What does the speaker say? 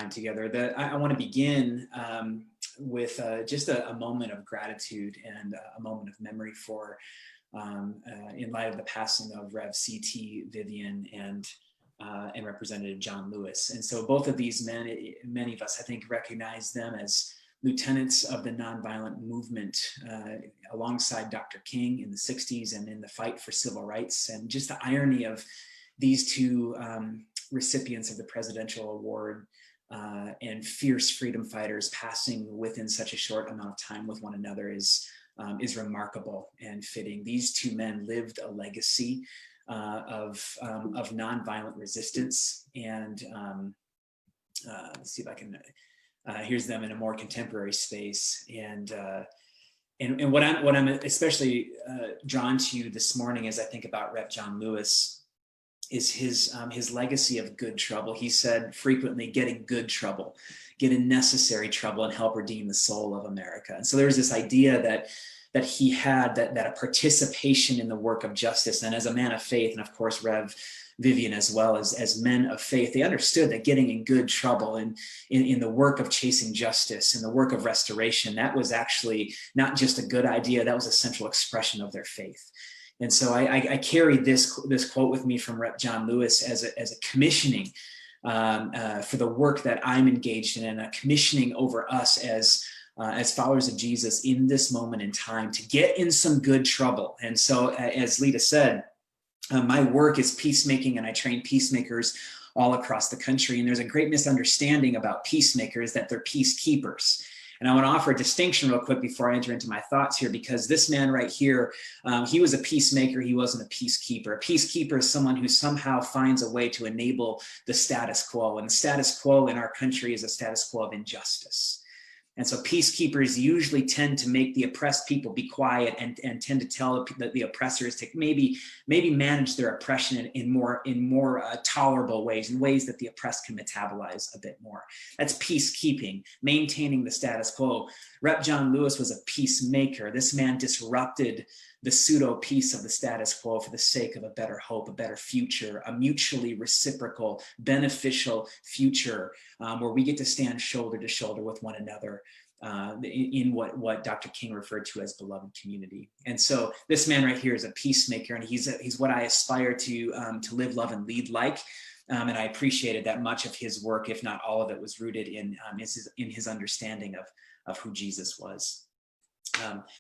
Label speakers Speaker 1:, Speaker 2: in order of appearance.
Speaker 1: together. I want to begin with just a moment of gratitude and a moment of memory for, in light of the passing of Rev. CT, Vivian, and Representative John Lewis. And so both of these men, many of us, I think, recognize them as lieutenants of the nonviolent movement alongside Dr. King in the 60s and in the fight for civil rights. And just the irony of these two recipients of the Presidential Award and fierce freedom fighters passing within such a short amount of time with one another is remarkable and fitting. These two men lived a legacy of nonviolent resistance, and let's see if I can. Here's them in a more contemporary space, and what I'm especially drawn to this morning as I think about Rep. John Lewis is his legacy of good trouble. He said frequently, get in good trouble, get in necessary trouble, and help redeem the soul of America. And so there's this idea that he had that a participation in the work of justice, and as a man of faith, and of course Rev. Vivian as well as men of faith, they understood that getting in good trouble and in the work of chasing justice and the work of restoration, that was actually not just a good idea, that was a central expression of their faith. And so I carry this quote with me from Rep. John Lewis as a commissioning for the work that I'm engaged in, and a commissioning over us as followers of Jesus in this moment in time to get in some good trouble. And so, as Lita said, my work is peacemaking, and I train peacemakers all across the country. And there's a great misunderstanding about peacemakers, that they're peacekeepers. And I want to offer a distinction real quick before I enter into my thoughts here, because this man right here, he was a peacemaker. He wasn't a peacekeeper. A peacekeeper is someone who somehow finds a way to enable the status quo. And the status quo in our country is a status quo of injustice. And so peacekeepers usually tend to make the oppressed people be quiet and tend to tell the oppressors to maybe manage their oppression in more tolerable ways, in ways that the oppressed can metabolize a bit more. That's peacekeeping, maintaining the status quo. Rep. John Lewis was a peacemaker. This man disrupted the pseudo peace of the status quo for the sake of a better hope, a better future, a mutually reciprocal, beneficial future where we get to stand shoulder to shoulder with one another in what Dr. King referred to as beloved community. And so this man right here is a peacemaker, and he's what I aspire to live, love, and lead like. And I appreciated that much of his work, if not all of it, was rooted in his understanding of who Jesus was.